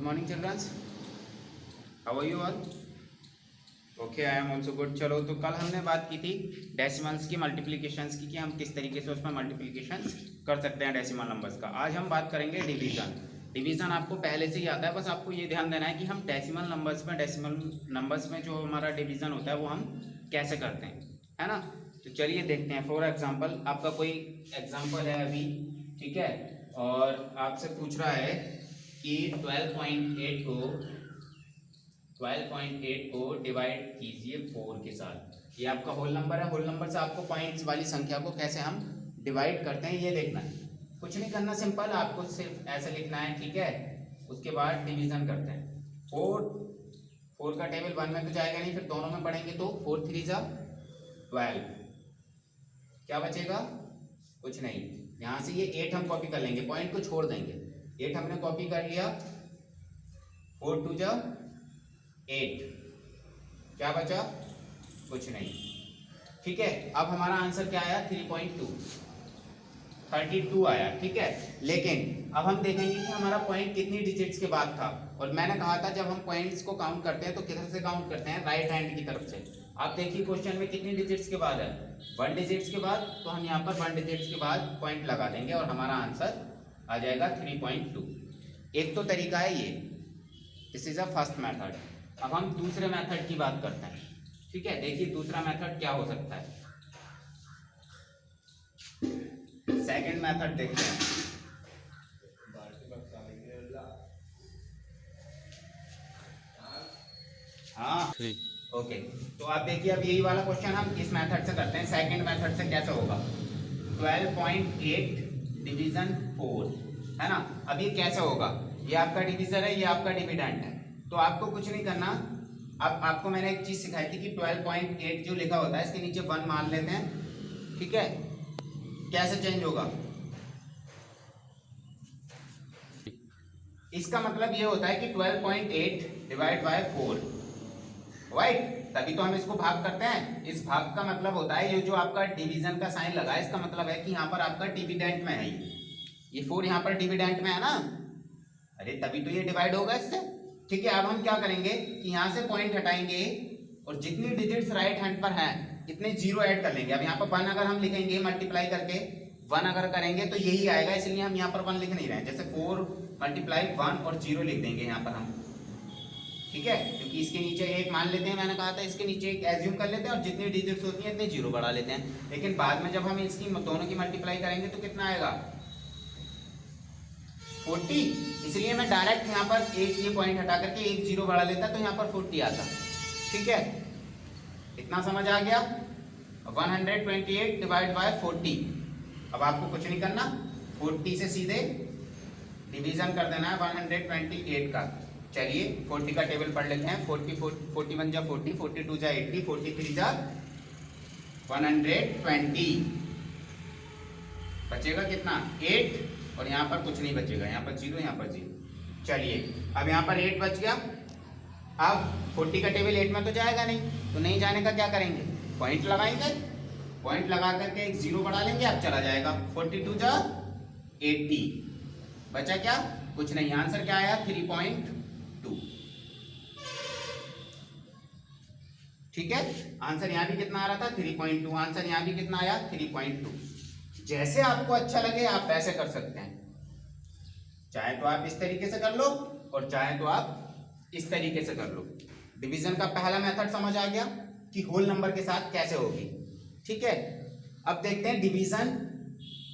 morning, children. How are you all? Okay, I am also good. चलो, तो कल हमने बात की थी डेसिमल्स की मल्टीप्लिकेशंस की कि हम किस तरीके से उसमें मल्टीप्लिकेशंस कर सकते हैं डेसिमल नंबर्स का। आज हम बात करेंगे डिवीज़न। डिवीज़न आपको पहले से ही आता है, बस आपको ये ध्यान देना है कि हम डेसिमल नंबर्स में जो हमारा डिवीज़न होता है वो हम कैसे करते हैं, है ना। तो चलिए देखते हैं। फॉर एग्जाम्पल, आपका कोई एग्जाम्पल है अभी, ठीक है, और आपसे पूछ रहा है कि 12.8 को डिवाइड कीजिए 4 के साथ। ये आपका होल नंबर है। होल नंबर से आपको पॉइंट्स वाली संख्या को कैसे हम डिवाइड करते हैं ये देखना है। कुछ नहीं करना, सिंपल, आपको सिर्फ ऐसे लिखना है, ठीक है। उसके बाद डिवीजन करते हैं। 4 का टेबल 1 में तो जाएगा नहीं, फिर दोनों में पढ़ेंगे तो 4 3 जा 12, क्या बचेगा? कुछ नहीं। यहाँ से ये 8 हम कॉपी कर लेंगे, पॉइंट को छोड़ देंगे। 8 हमने कॉपी कर लिया, 4 2 जा 8, क्या बचा? कुछ नहीं, ठीक है। अब हमारा आंसर क्या आया? 32 आया, ठीक है। लेकिन अब हम देखेंगे कि हमारा पॉइंट कितनी डिजिट्स के बाद था। और मैंने कहा था जब हम पॉइंट्स को काउंट करते हैं तो किधर से काउंट करते हैं? राइट हैंड की तरफ से। आप देखिए क्वेश्चन में कितनी डिजिट्स के बाद है? 1 डिजिट्स के बाद, तो हम यहाँ पर 1 डिजिट्स के बाद पॉइंट लगा देंगे और हमारा आंसर आ जाएगा 3.2। एक तो तरीका है ये, this is a first method. अब हम दूसरे मेथड की बात करते हैं, ठीक है। देखिए दूसरा मेथड क्या हो सकता है। सेकंड मेथड देखते हैं। हाँ, ओके। तो आप देखिए, अब यही वाला क्वेश्चन हम इस मेथड से करते हैं। सेकंड मेथड से कैसे होगा? 12.8 डिवीजन 4, है ना। अब ये कैसे होगा? ये आपका डिवीजन है, ये आपका डिविडेंड है। तो आपको कुछ नहीं करना। अब आपको मैंने एक चीज सिखाई थी कि 12.8 जो लिखा होता है इसके नीचे 1 मान लेते हैं, ठीक है। कैसे चेंज होगा? इसका मतलब ये होता है कि 12.8 डिवाइड बाय 4, राइट। तभी तो हम इसको भाग करते हैं। इस भाग का मतलब होता है ये जो आपका डिवीजन का साइन लगा है, इसका मतलब है कि यहाँ पर आपका डिविडेंट में है ये 4 यहाँ पर डिविडेंट में है ना। अरे तभी तो ये डिवाइड होगा इससे, ठीक है। अब हम क्या करेंगे कि यहाँ से पॉइंट हटाएंगे और जितनी डिजिट्स राइट हैंड पर हैं इतने जीरो ऐड कर लेंगे। अब यहाँ पर 1 अगर हम लिखेंगे मल्टीप्लाई करके 1 अगर करेंगे तो यही आएगा, इसलिए हम यहाँ पर 1 लिख नहीं रहे हैं। जैसे 4 मल्टीप्लाई 1 और 0 लिख देंगे यहाँ पर हम, ठीक है। क्योंकि इसके नीचे एक मान लेते हैं, मैंने कहा था इसके नीचे एक एज्यूम कर लेते हैं और जितनी डिजिट्स होती हैं इतने जीरो बढ़ा लेते हैं। लेकिन बाद में जब हम इसकी दोनों की मल्टीप्लाई करेंगे तो कितना आएगा? 40। इसलिए मैं डायरेक्ट यहाँ पर एक ये पॉइंट हटा करके एक जीरो बढ़ा लेता तो यहाँ पर 40 आता, ठीक है। इतना समझ आ गया? 128 डिवाइड बाय 40। अब आपको कुछ नहीं करना, 40 से सीधे डिवीजन कर देना है 128 का। चलिए 40 का टेबल पढ़ लेते हैं। 41 जा 40, 42 जा 80, 43 जा 120। बचेगा कितना? 8। और यहाँ पर कुछ नहीं बचेगा, यहाँ पर 0, यहाँ पर 0। चलिए अब यहाँ पर 8 बच गया। अब 40 का टेबल 8 में तो जाएगा नहीं, तो नहीं जाने का क्या करेंगे? पॉइंट लगाएंगे। पॉइंट लगा करके एक 0 बढ़ा लेंगे, अब चला जाएगा। 42 जा 80, बचा क्या? कुछ नहीं। आंसर क्या आया? 3.2, ठीक है। आंसर यहाँ भी कितना आ रहा था? 3.2। आंसर यहाँ भी कितना आया? 3.2। जैसे आपको अच्छा लगे आप वैसे कर सकते हैं। चाहे तो आप इस तरीके से कर लो और चाहे तो आप इस तरीके से कर लो। डिवीजन का पहला मेथड समझ आ गया कि होल नंबर के साथ कैसे होगी, ठीक है। अब देखते हैं डिवीजन।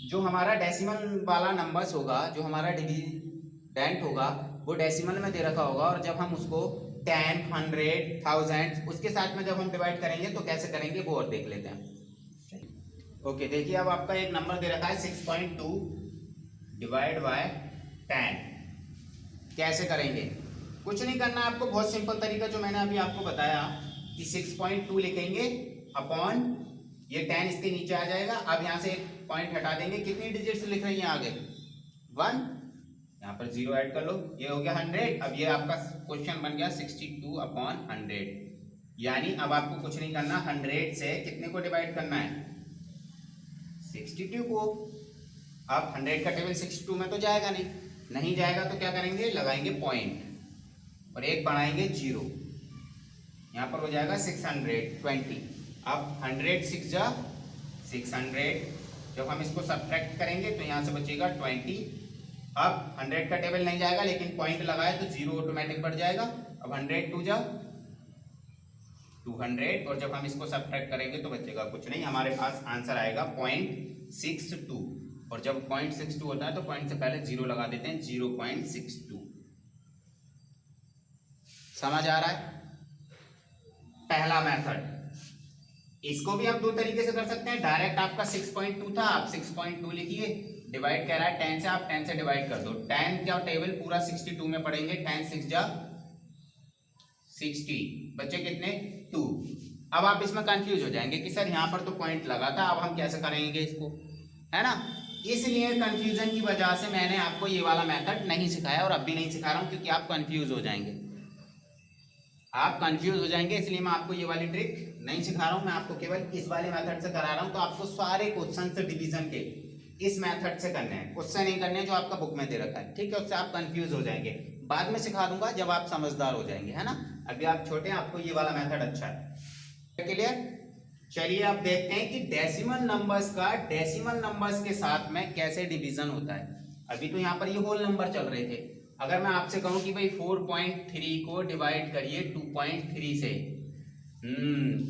जो हमारा डेसिमल वाला नंबर्स होगा, जो हमारा डिविडेंट होगा वो डेसिमल में दे रखा होगा, और जब हम उसको 10, 100, 1000 उसके साथ में जब हम डिवाइड करेंगे तो कैसे करेंगे वो और देख लेते हैं। ओके, देखिए अब आपका एक नंबर दे रखा है 6.2 डिवाइड बाय 10। कैसे करेंगे? कुछ नहीं करना आपको, बहुत सिंपल तरीका जो मैंने अभी आपको बताया कि 6.2 लिखेंगे अपॉन ये 10 इसके नीचे आ जाएगा। अब यहाँ से एक पॉइंट हटा देंगे। कितनी डिजिट्स लिख रही हैं आगे? 1, यहाँ पर 0 ऐड कर लो, ये हो गया 100। अब ये आपका क्वेश्चन बन गया 62 अपॉन 100। यानी अब आपको कुछ नहीं करना, 100 से कितने को डिवाइड करना है? 62 को। अब 100 का टेबल 62 में तो जाएगा नहीं, नहीं जाएगा तो क्या करेंगे? लगाएंगे पॉइंट। और एक बढ़ाएंगे 0, यहाँ पर हो जाएगा 620। अब 100 6 जा 600, जब हम इसको सब्ट्रैक्ट करेंगे तो यहाँ से बचेगा 20। अब 100 का टेबल नहीं जाएगा, लेकिन पॉइंट लगाए तो 0 ऑटोमेटिक बढ़ जाएगा। अब 100 2 जा 200, और जब हम इसको सब्ट्रैक्ट करेंगे तो बचेगा कुछ नहीं, हमारे पास आंसर आएगा 0.62। और जब 0.62 होता है तो पॉइंट से पहले 0 लगा देते हैं, 0.62। समझ आ रहा है? पहला मेथड। इसको भी हम दो तरीके से कर सकते हैं। डायरेक्ट आपका 6.2 था, आप 6.2 लिखिए, डिवाइड कह रहा है 10 से, आप 10 से डिवाइड कर दो। 10 क्या टेबल पूरा 62 में पढ़ेंगे, 10 6 जा 60, बच्चे कितने 2। अब आप इसमें कंफ्यूज हो जाएंगे कि सर यहाँ पर तो पॉइंट लगा था, अब हम कैसे करेंगे इसको, है ना। इसलिए कंफ्यूजन की वजह से मैंने आपको ये वाला मेथड नहीं सिखाया, और अब भी नहीं सिखा रहा हूँ, क्योंकि आप कंफ्यूज हो जाएंगे, आप कंफ्यूज हो जाएंगे। इसलिए मैं आपको ये वाली ट्रिक नहीं सिखा रहा हूँ, मैं आपको केवल इस वाले मेथड से करा रहा हूँ। तो आपको सारे क्वेश्चन से डिवीजन के इस मेथड से करने हैं, उससे नहीं करने हैं जो आपका बुक में दे रखा है, ठीक है। उससे आप कंफ्यूज हो जाएंगे, बाद में सिखा दूंगा जब आप समझदार हो जाएंगे, है ना। अभी आप छोटे हैं, आपको ये वाला मेथड अच्छा है, क्लियर। चलिए आप देखते हैं कि डेसिमल नंबर्स का डेसिमल नंबर्स के साथ में कैसे डिवीजन होता है। अभी तो यहाँ पर ये होल नंबर चल रहे थे। अगर मैं आपसे कहूँ कि भाई 4.3 को डिवाइड करिए 2.3 से,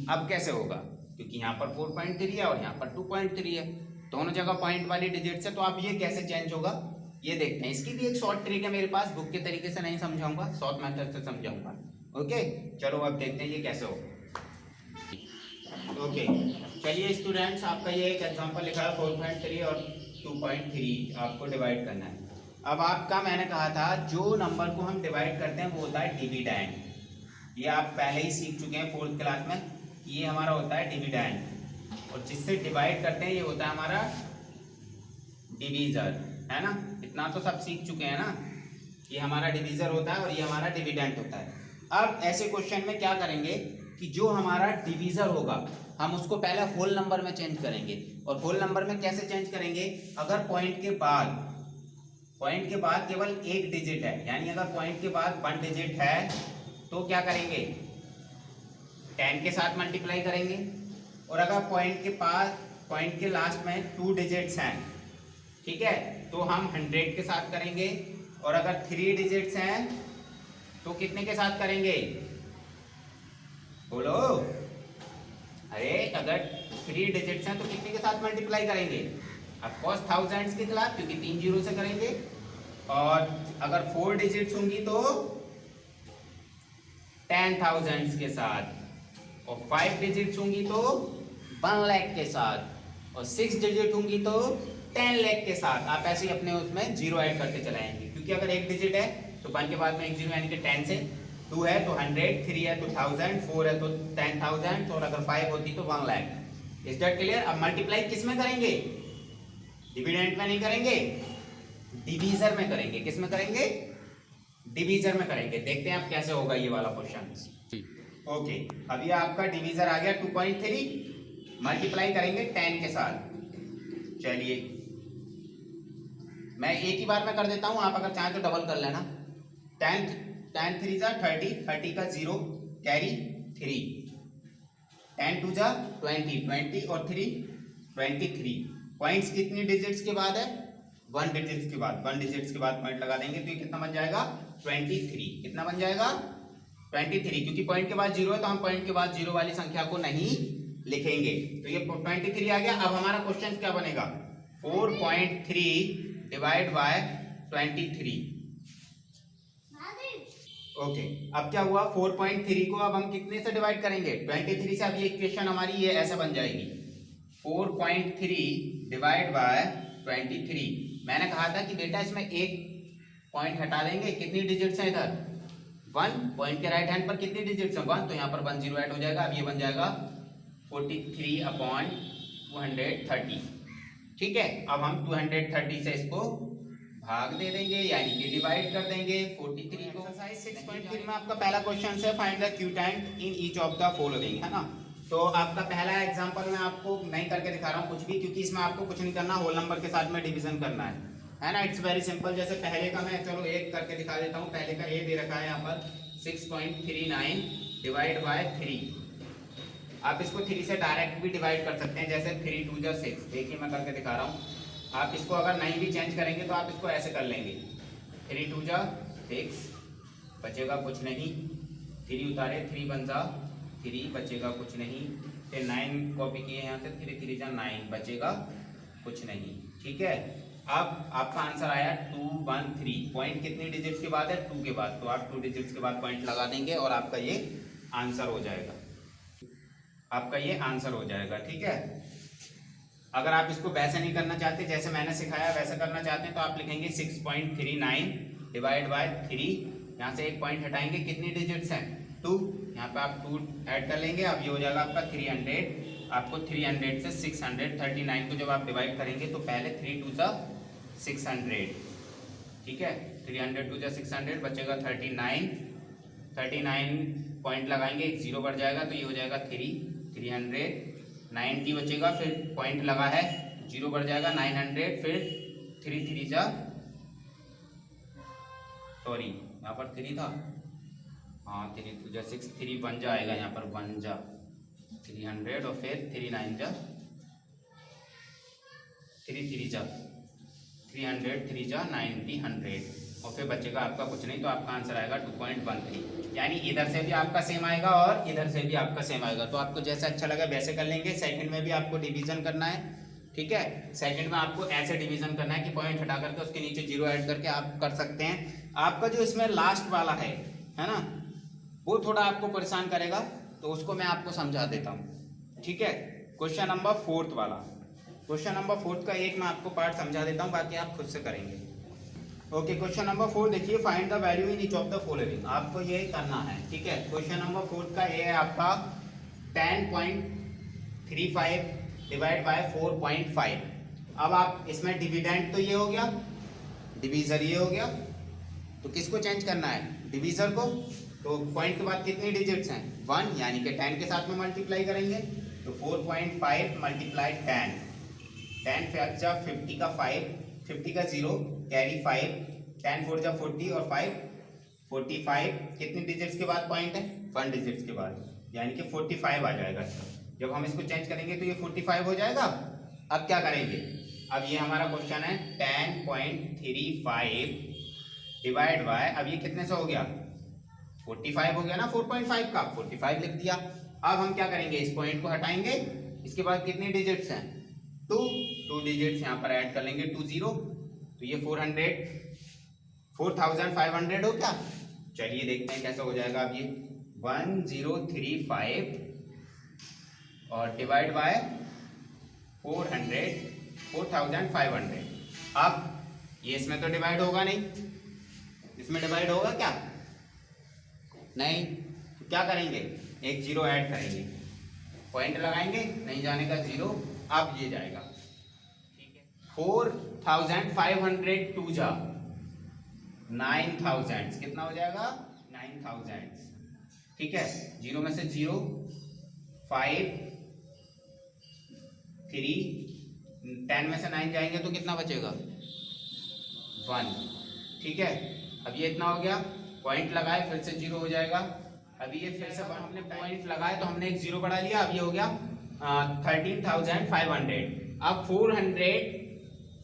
अब कैसे होगा, क्योंकि यहाँ पर 4.3 है और यहाँ पर 2.3 है, दोनों जगह पॉइंट वाली डिजिट से। तो आप ये कैसे चेंज होगा, ये देखते हैं। इसकी भी एक शॉर्ट ट्रिक है मेरे पास, बुक के तरीके से नहीं समझाऊंगा, शॉर्ट मेथड से समझाऊंगा। ओके, चलो अब देखते हैं ये कैसे होगा। ओके, चलिए स्टूडेंट्स, आपका ये एक एग्जांपल लिखा है 4.3 और 2.3 आपको डिवाइड करना है। अब आपका मैंने कहा था जो नंबर को हम डिवाइड करते हैं वो होता है डिविडेंड। ये आप पहले ही सीख चुके हैं 4th क्लास में, ये हमारा होता है डिविडेंड, और जिससे डिवाइड करते हैं ये होता है हमारा डिवीजर, है ना। इतना तो सब सीख चुके हैं ना, ये हमारा डिवीजर होता है और ये हमारा डिविडेंड होता है। अब ऐसे क्वेश्चन में क्या करेंगे कि जो हमारा डिवीजर होगा हम उसको पहले होल नंबर में चेंज करेंगे। और होल नंबर में कैसे चेंज करेंगे, अगर पॉइंट के बाद केवल एक डिजिट है, यानी अगर पॉइंट के बाद 1 डिजिट है तो क्या करेंगे, 10 के साथ मल्टीप्लाई करेंगे। और अगर पॉइंट के लास्ट में 2 डिजिट्स हैं, ठीक है, तो हम 100 के साथ करेंगे। और अगर 3 डिजिट्स हैं तो कितने के साथ करेंगे, बोलो। अरे अगर 3 डिजिट्स हैं तो कितने के साथ मल्टीप्लाई करेंगे, ऑफ कोर्स थाउजेंड्स के खिलाफ, क्योंकि 3 जीरो से करेंगे। और अगर 4 डिजिट्स होंगी तो 10,000 के साथ, और 5 डिजिट्स होंगी तो 1 लाख के साथ, और 6 डिजिट होंगी तो 10 लाख के साथ। आप ऐसे ही अपने उसमें जीरो ऐड करते चलाएंगे, क्योंकि अगर एक डिजिट है तो 1 के बाद में एक जीरो, यानी कि 10 से, 2 है तो 100, 3 है तो 1000, 4 है तो 10,000, और अगर 5 होती तो 1 लाख। Is that clear. अब मल्टीप्लाई किस में करेंगे, डिविडेंड में नहीं करेंगे, डिवीजर में करेंगे। किस में करेंगे, डिवीजर में करेंगे। देखते हैं आप कैसे होगा ये वाला क्वेश्चन। ओके, अभी आपका डिवीजर आ गया 2.3, मल्टीप्लाई करेंगे 10 के साथ। चलिए मैं एक ही बार में कर देता हूं, आप अगर चाहें तो डबल कर लेना। 10 3 जा 30, 30 का 0 कैरी 3, 10 2 जा 20, 20 और 3 23। पॉइंट्स कितनी डिजिट्स के बाद है, 1 डिजिट्स के बाद। 1 डिजिट्स के बाद पॉइंट लगा देंगे तो ये कितना बन जाएगा, 23। कितना बन जाएगा, 23, क्योंकि पॉइंट के बाद 0 है तो हम पॉइंट के बाद 0 वाली संख्या को नहीं लिखेंगे। तो ये 23 आ गया। अब हमारा क्वेश्चन क्या बनेगा, 4.3 डिवाइड बाय 23। ओके, अब क्या हुआ, 4.3 को अब हम कितने से डिवाइड करेंगे, 23 से। अब ये इक्वेशन हमारी ये ऐसे बन जाएगी, 4.3 डिवाइड बाय 23। मैंने कहा था कि बेटा इसमें एक पॉइंट हटा देंगे, कितनी डिजिट्स हैं इधर, 1। पॉइंट के राइट हैंड पर कितनी डिजिट्स हैं, 1, तो यहाँ पर 1 0 ऐड हो जाएगा। अब ये बन जाएगा 43/230, ठीक है। अब हम 230 से इसको भाग दे देंगे, यानी कि डिवाइड कर देंगे 43 को। एक्सरसाइज 6.3 में आपका पहला क्वेश्चन है, find the quotient in each of the following, है ना। तो आपका पहला एग्जांपल मैं आपको नहीं करके दिखा रहा हूँ कुछ भी, क्योंकि इसमें आपको कुछ नहीं करना, होल नंबर के साथ में डिवीजन करना है ना। It's very simple. जैसे पहले का मैं चलो एक करके दिखा देता हूँ। पहले का ए दे रखा है यहाँ पर 6.39 डिवाइड बाय 3। आप इसको 3 से डायरेक्ट भी डिवाइड कर सकते हैं, जैसे 3 2 जा 6। देखिए मैं करके दिखा रहा हूँ। आप इसको अगर नहीं भी चेंज करेंगे तो आप इसको ऐसे कर लेंगे, 3 2 जा 6, बचेगा कुछ नहीं, 3 उतारे, 3 1 जा 3, बचेगा कुछ नहीं, फिर 9 कॉपी किए यहाँ से, 3 3 जा 9, बचेगा कुछ नहीं। ठीक है, अब आपका आंसर आया 213। पॉइंट कितनी डिजिट्स के बाद है? 2 के बाद। तो आप 2 डिजिट्स के बाद पॉइंट लगा देंगे और आपका ये आंसर हो जाएगा, आपका ये आंसर हो जाएगा। ठीक है, अगर आप इसको वैसे नहीं करना चाहते जैसे मैंने सिखाया वैसे करना चाहते हैं तो आप लिखेंगे 6.39 डिवाइड बाय 3, यहाँ से एक पॉइंट हटाएंगे, कितनी डिजिट्स हैं? 2, यहाँ पे आप 2 ऐड कर लेंगे, अब ये हो जाएगा आपका 300। आपको 300 से 639 को जब आप डिवाइड करेंगे तो पहले 3 2 जा 600, ठीक है, 300 2 जा 600, बचेगा 39। 39 पॉइंट लगाएंगे, एक जीरो बढ़ जाएगा तो ये हो जाएगा 390 बचेगा, फिर पॉइंट लगा है, जीरो बढ़ जाएगा 900, फिर 3 3 जा, सॉरी यहाँ पर 3 था, हाँ 3 2 जा 6, 3 1 जा आएगा यहाँ पर, 1 जा 300 और फिर 3 9 जा 3 3 जा 300, 3 जा 90 100 और फिर बचेगा आपका कुछ नहीं, तो आपका आंसर आएगा 2.13। यानी इधर से भी आपका सेम आएगा और इधर से भी आपका सेम आएगा। तो आपको जैसा अच्छा लगा वैसे कर लेंगे। सेकंड में भी आपको डिवीजन करना है, ठीक है, सेकंड में आपको ऐसे डिवीजन करना है कि पॉइंट हटा करके उसके नीचे जीरो ऐड करके आप कर सकते हैं। आपका जो इसमें लास्ट वाला है ना, वो थोड़ा आपको परेशान करेगा, तो उसको मैं आपको समझा देता हूँ। ठीक है, क्वेश्चन नंबर 4 वाला, क्वेश्चन नंबर 4 का एक मैं आपको पार्ट समझा देता हूँ, बाकी आप खुद से करेंगे। ओके, क्वेश्चन नंबर 4 देखिए, find the value in each of the following. आपको ये करना है, ठीक है। क्वेश्चन नंबर 4 का ये है आपका 10.35 डिवाइड बाय 4.5। अब आप इसमें डिविडेंड तो ये हो गया, डिवीजर ये हो गया, तो किसको चेंज करना है? डिवीजर को। तो पॉइंट के बाद कितनी डिजिट्स हैं? 1, यानी कि 10 के साथ में मल्टीप्लाई करेंगे, तो 4.5 मल्टीप्लाई 10, 10 5 जा 50 का 5, 50 का 0 कैरी 5, 10 4 जा 40 और 5 45। कितनी डिजिट्स के बाद पॉइंट है? 1 डिजिट्स के बाद, यानी कि 45 आ जाएगा। जब हम इसको चेंज करेंगे तो ये 45 हो जाएगा। अब क्या करेंगे? अब ये हमारा क्वेश्चन है 10.35 डिवाइड बाय, अब ये कितने से हो गया? 45 हो गया ना, 4.5 का 45 लिख दिया। अब हम क्या करेंगे? इस पॉइंट को हटाएंगे, इसके बाद कितनी डिजिट्स हैं? 2 डिजिट्स यहाँ पर ऐड कर लेंगे, 20, तो ये 4500 हो क्या? चलिए देखते हैं कैसा हो जाएगा। अब ये 1035 और डिवाइड बाय 4500। अब ये इसमें तो डिवाइड होगा नहीं, इसमें डिवाइड होगा क्या? नहीं, तो क्या करेंगे? एक जीरो ऐड करेंगे, पॉइंट लगाएंगे, नहीं जाने का जीरो, अब ये जाएगा। ठीक है, 4500 2 जा 9000, कितना हो जाएगा? 9000। ठीक है, जीरो में से जीरो, 5 3, 10 में से 9 जाएंगे तो कितना बचेगा? 1। ठीक है, अब ये इतना हो गया, पॉइंट लगाए फिर से जीरो हो जाएगा। अभी ये फिर से हमने पॉइंट लगाए तो हमने एक जीरो बढ़ा लिया, अब ये हो गया 13,500। अब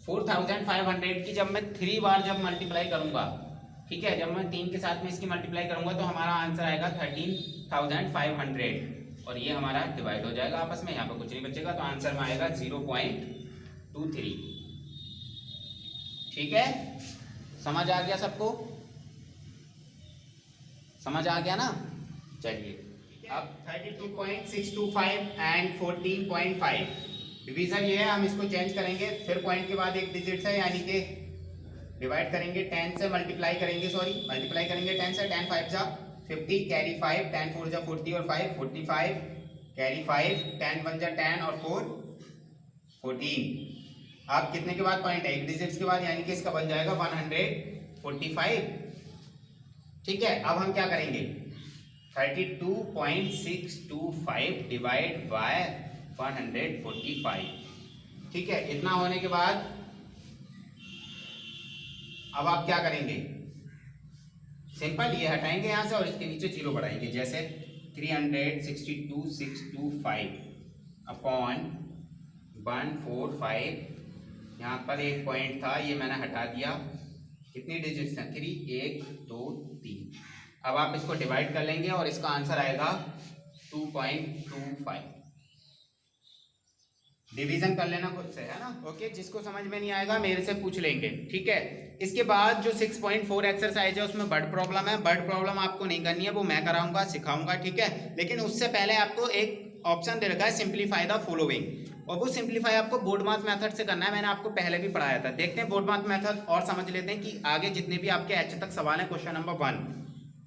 4,500 की जब मैं 3 बार जब मल्टीप्लाई करूंगा, ठीक है, जब मैं 3 के साथ में इसकी मल्टीप्लाई करूंगा तो हमारा आंसर आएगा 13,500 और ये हमारा डिवाइड हो जाएगा आपस में, यहाँ पर कुछ नहीं बचेगा, तो आंसर में आएगा 0.23। ठीक है, समझ आ गया सबको? समझ आ गया ना? चलिए, अब 32.625 एंड 14.5 डिवीजन ये है, हम इसको चेंज करेंगे, फिर पॉइंट के बाद एक डिजिट है, यानी कि डिवाइड करेंगे 10 से, मल्टीप्लाई करेंगे 10 से, 10 5 जा 50 कैरी 5, 10 4 जा 40 और 5 45 कैरी 5, 10 1 जा 10 और 4 14। अब कितने के बाद पॉइंट है? एक डिजिट्स के बाद, यानी कि इसका बन जाएगा 145। ठीक है, अब हम क्या करेंगे? 32.625 डिवाइड बाय 145। ठीक है, इतना होने के बाद अब आप क्या करेंगे? सिंपल, ये हटाएंगे यहाँ से और इसके नीचे 0 बढ़ाएंगे, जैसे 362,625 अपॉन 145, यहाँ पर एक पॉइंट था ये मैंने हटा दिया। कितनी डिजिट्स हैं? 3, 1 2 3। अब आप इसको डिवाइड कर लेंगे और इसका आंसर आएगा 2.25। डिवीजन कर लेना खुद से, है ना? ओके, जिसको समझ में नहीं आएगा मेरे से पूछ लेंगे, ठीक है। इसके बाद जो 6.4 एक्सरसाइज है उसमें वर्ड प्रॉब्लम है। वर्ड प्रॉब्लम आपको नहीं करनी है, वो मैं कराऊंगा, सिखाऊंगा, ठीक है। लेकिन उससे पहले आपको एक ऑप्शन दे रखा है सिंप्लीफाई द फॉलोइंग, और वो सिंप्लीफाई आपको बोर्ड मास मेथड से करना है। मैंने आपको पहले भी पढ़ाया था। देखते हैं बोर्ड मास मेथड और समझ लेते हैं कि आगे जितने भी आपके एच तक सवाल है क्वेश्चन नंबर 1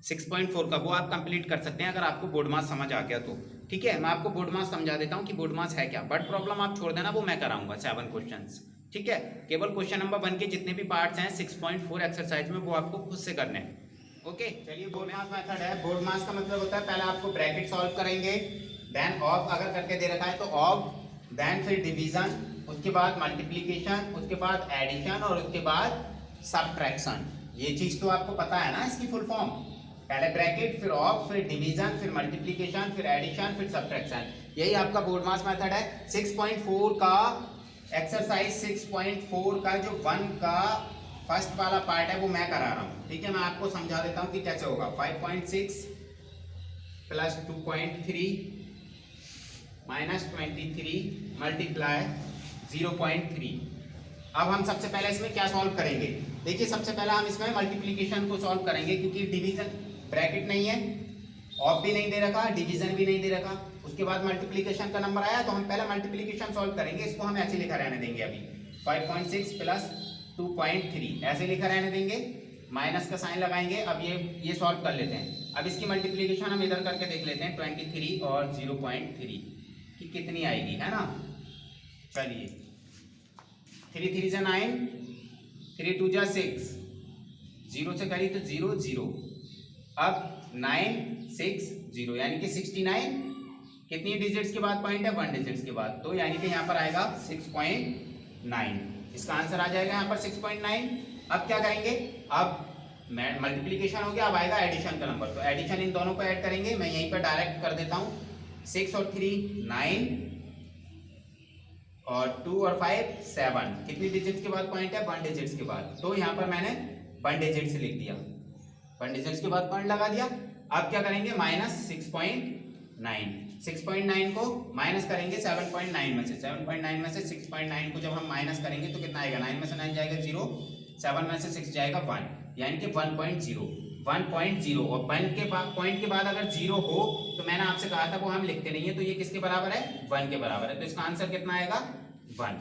6.4 का, वो आप कंप्लीट कर सकते हैं अगर आपको बोर्ड मास समझ आ गया तो, ठीक है। मैं आपको बोर्ड मास समझा देता हूं कि बोर्ड मास है क्या। बट प्रॉब्लम आप छोड़ देना, वो मैं कराऊंगा 7 क्वेश्चंस, ठीक है। केवल क्वेश्चन नंबर 1 के जितने भी पार्ट्स हैं 6.4 एक्सरसाइज में, वो आपको खुद से करने हैं, ओके। चलिए, बोर्ड मास मेथड है। बोर्ड मास का मतलब होता है पहले आपको ब्रैकेट सॉल्व करेंगे, देन ऑफ अगर करके दे रखा है तो ऑफ, देन फिर डिवीजन, उसके बाद मल्टीप्लीकेशन, उसके बाद एडिशन और उसके बाद सब्ट्रैक्शन। ये चीज तो आपको पता है ना, इसकी फुल फॉर्म। पहले ब्रैकेट, फिर ऑफ, फिर डिवीजन, फिर मल्टीप्लिकेशन, फिर एडिशन, फिर सब्ट्रैक्शन। यही आपका बोर्ड मास मेथड है। 6.4 का एक्सरसाइज 6.4 का जो 1 का फर्स्ट वाला पार्ट है वो मैं करा रहा हूं, ठीक है। मैं आपको समझा देता हूं कि कैसे होगा। 5.6 प्लस 2.3 माइनस 23 मल्टीप्लाई 0.3। अब हम सबसे पहले इसमें क्या सॉल्व करेंगे? देखिए, सबसे पहले हम इसमें मल्टीप्लिकेशन को सॉल्व करेंगे, क्योंकि डिवीजन ब्रैकेट नहीं है, ऑफ भी नहीं दे रखा, डिवीजन भी नहीं दे रखा। उसके बाद मल्टीप्लिकेशन का नंबर आया तो हम पहले मल्टीप्लिकेशन सॉल्व करेंगे। इसको हम ऐसे लिखा रहने देंगे अभी, 5.6 प्लस 2.3 ऐसे लिखा रहने देंगे, माइनस का साइन लगाएंगे। अब ये सॉल्व कर लेते हैं। अब इसकी मल्टीप्लिकेशन हम इधर करके देख लेते हैं, 23 और 0.3 कि कितनी आएगी, है ना। चलिए, 3 3 जा 9, 3 2 जा 6, 0 से करी तो 0 0। अब 9 6 0 यानी कि 69 कितनी डिजिट्स के बाद पॉइंट है? 1 डिजिट्स के बाद, तो यानी कि यहाँ पर आएगा 6.9। इसका आंसर आ जाएगा यहाँ पर 6.9। अब क्या करेंगे? अब मल्टीप्लिकेशन हो गया, अब आएगा एडिशन का नंबर, तो एडिशन इन दोनों को ऐड करेंगे। मैं यहीं पर डायरेक्ट कर देता हूँ, 6 और 3 9 और 2 और 5 7। कितनी डिजिट्स के बाद पॉइंट है? 1 डिजिट्स के बाद, तो यहाँ पर मैंने 1 डिजिट्स लिख दिया, 1 डिजिट्स के बाद पॉइंट लगा दिया। अब क्या करेंगे? माइनस 6.9 को माइनस करेंगे 7.9 में से। 7.9 में से 6.9 को जब हम माइनस करेंगे तो कितना आएगा? 9 में से 9 जाएगा 0, 7 में से 6 जाएगा 1, यानी कि 1.0 और 1 के बाद पॉइंट के बाद अगर 0 हो तो मैंने आपसे कहा था वो हम लिखते नहीं है, तो ये किसके बराबर है? 1 के बराबर है, तो इसका आंसर कितना आएगा? 1।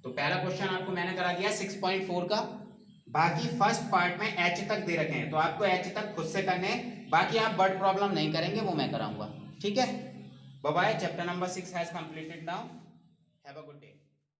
तो पहला क्वेश्चन आपको मैंने करा दिया 6.4 का। बाकी फर्स्ट पार्ट में एच तक दे रखे हैं, तो आपको एच तक खुद से करने हैं। बाकी आप वर्ड प्रॉब्लम नहीं करेंगे, वो मैं कराऊंगा, ठीक है। Bye bye. Chapter number 6 has completed now. Have a good day.